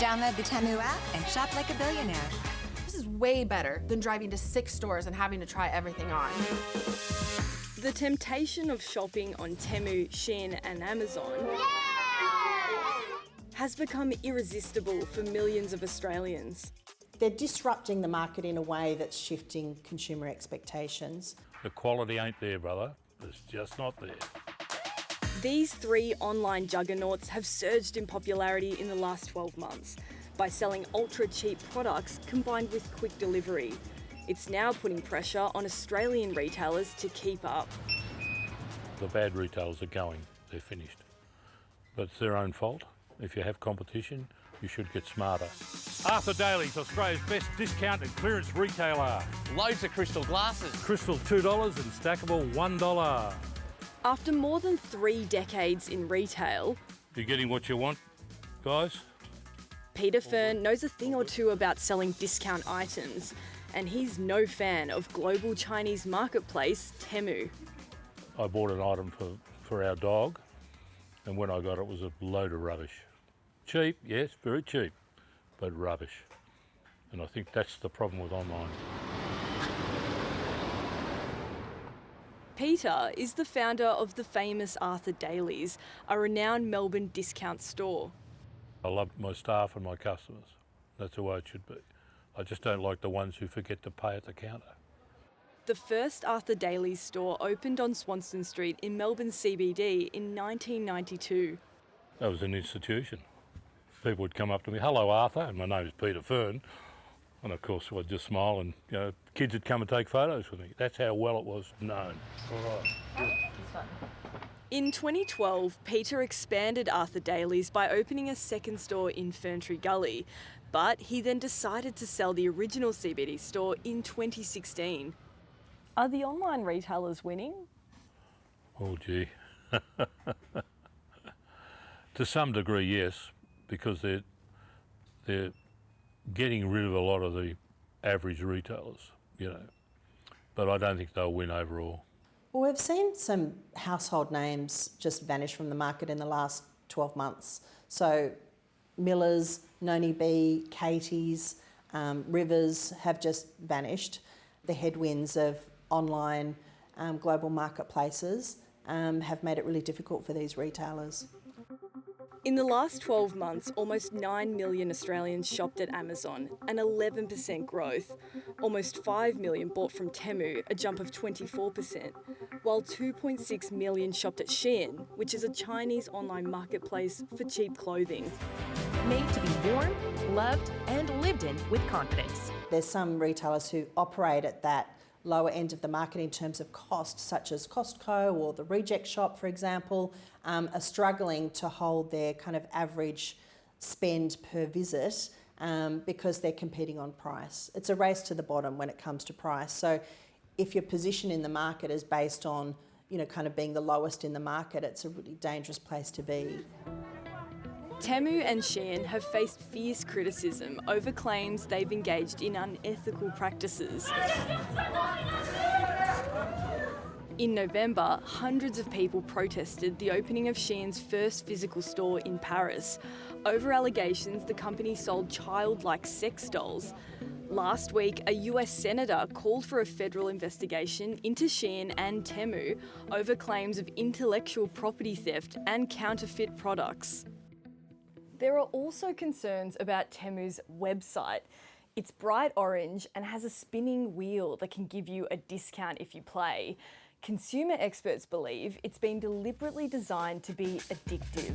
Download the Temu app and shop like a billionaire. This is way better than driving to 6 stores and having to try everything on. The temptation of shopping on Temu, Shein and Amazon has become irresistible for millions of Australians. They're disrupting the market in a way that's shifting consumer expectations. The quality ain't there, brother. It's just not there. These three online juggernauts have surged in popularity in the last 12 months by selling ultra-cheap products combined with quick delivery. It's now putting pressure on Australian retailers to keep up. The bad retailers are going. They're finished. But it's their own fault. If you have competition, you should get smarter. Daly's Australia's best discount and clearance retailer. Loads of crystal glasses. Crystal $2 and stackable $1. After more than 3 decades in retail, You're getting what you want, guys? Peter Fern knows a thing or two about selling discount items, and he's no fan of global Chinese marketplace Temu. I bought an item for our dog, and when I got it, it was a load of rubbish. Cheap, yes, very cheap, but rubbish. And I think that's the problem with online. Peter is the founder of the famous Daly's, a renowned Melbourne discount store. I love my staff and my customers. That's the way it should be. I just don't like the ones who forget to pay at the counter. The first Daly's store opened on Swanston Street in Melbourne CBD in 1992. That was an institution. People would come up to me, "Hello, Arthur," and my name is Peter Fern. And of course, I'd just smile and, kids would come and take photos with me. That's how well it was known. All right. In 2012, Peter expanded Daly's by opening a second store in Ferntree Gully, but he then decided to sell the original CBD store in 2016. Are the online retailers winning? Oh, gee. To some degree, yes, because they're getting rid of a lot of the average retailers, but I don't think they'll win overall. Well, we've seen some household names just vanish from the market in the last 12 months. So Miller's, Noni B, Katie's, Rivers have just vanished. The headwinds of online global marketplaces have made it really difficult for these retailers. In the last 12 months, almost 9 million Australians shopped at Amazon, an 11% growth. Almost 5 million bought from Temu, a jump of 24%, while 2.6 million shopped at Shein, which is a Chinese online marketplace for cheap clothing. Made to be worn, loved, and lived in with confidence. There's some retailers who operate at that lower end of the market in terms of cost, such as Costco or the Reject Shop, for example, are struggling to hold their kind of average spend per visit because they're competing on price. It's a race to the bottom when it comes to price. So if your position in the market is based on, kind of being the lowest in the market, it's a really dangerous place to be. Temu and Shein have faced fierce criticism over claims they've engaged in unethical practices. In November, hundreds of people protested the opening of Shein's first physical store in Paris over allegations the company sold childlike sex dolls. Last week, a US senator called for a federal investigation into Shein and Temu over claims of intellectual property theft and counterfeit products. There are also concerns about Temu's website. It's bright orange and has a spinning wheel that can give you a discount if you play. Consumer experts believe it's been deliberately designed to be addictive.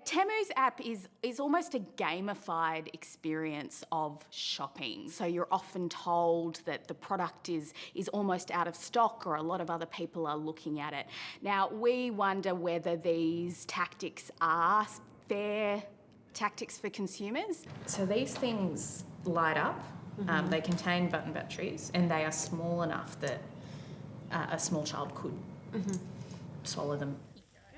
Temu's app is almost a gamified experience of shopping. So you're often told that the product is almost out of stock, or a lot of other people are looking at it. Now, we wonder whether these tactics are fair tactics for consumers. So these things light up, they contain button batteries, and they are small enough that a small child could swallow them.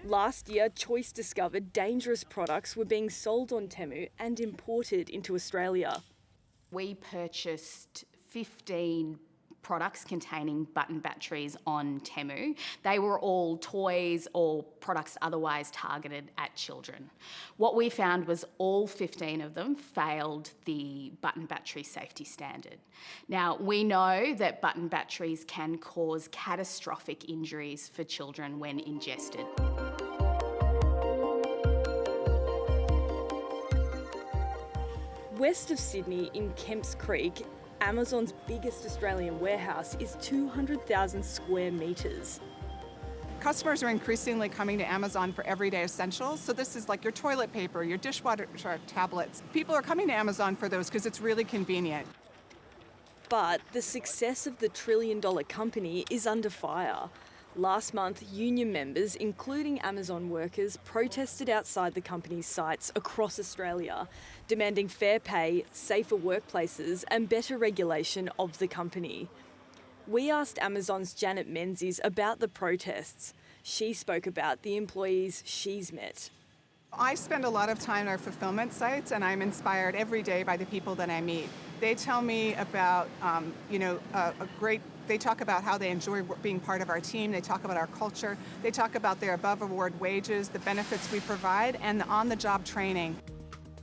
Last year, Choice discovered dangerous products were being sold on Temu and imported into Australia. We purchased 15 products containing button batteries on Temu. They were all toys or products otherwise targeted at children. What we found was all 15 of them failed the button battery safety standard. Now, we know that button batteries can cause catastrophic injuries for children when ingested. West of Sydney in Kemps Creek, Amazon's biggest Australian warehouse is 200,000 square metres. Customers are increasingly coming to Amazon for everyday essentials. So this is like your toilet paper, your dishwasher tablets. People are coming to Amazon for those because it's really convenient. But the success of the trillion-dollar company is under fire. Last month, union members, including Amazon workers, protested outside the company's sites across Australia, demanding fair pay, safer workplaces and better regulation of the company. We asked Amazon's Janet Menzies about the protests. She spoke about the employees she's met. I spend a lot of time in our fulfillment sites, and I'm inspired every day by the people that I meet. They tell me about, they talk about how they enjoy being part of our team. They talk about our culture. They talk about their above-award wages, the benefits we provide, and the on-the-job training.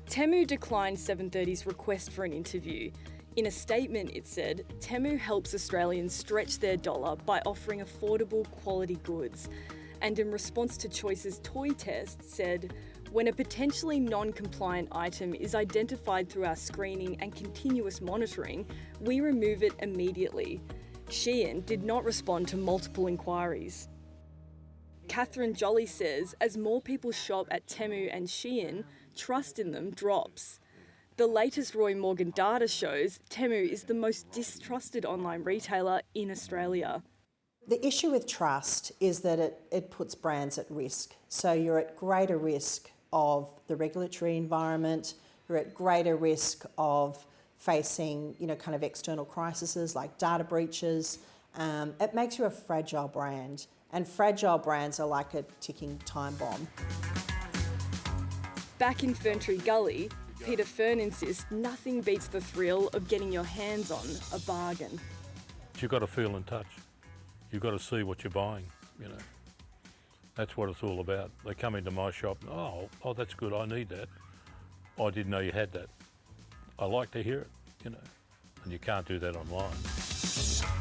Temu declined 730's request for an interview. In a statement, it said, Temu helps Australians stretch their dollar by offering affordable quality goods. And in response to Choice's toy test, said, when a potentially non-compliant item is identified through our screening and continuous monitoring, we remove it immediately. Shein did not respond to multiple inquiries. Catherine Jolly says, as more people shop at Temu and Shein, trust in them drops. The latest Roy Morgan data shows Temu is the most distrusted online retailer in Australia. The issue with trust is that it puts brands at risk. So you're at greater risk of the regulatory environment, you're at greater risk of facing, kind of external crises like data breaches. It makes you a fragile brand, and fragile brands are like a ticking time bomb. Back in Ferntree Gully, Peter Fern insists nothing beats the thrill of getting your hands on a bargain. You've got to feel and touch. You've got to see what you're buying, That's what it's all about. They come into my shop, oh, that's good, I need that. I didn't know you had that. I like to hear it, and you can't do that online.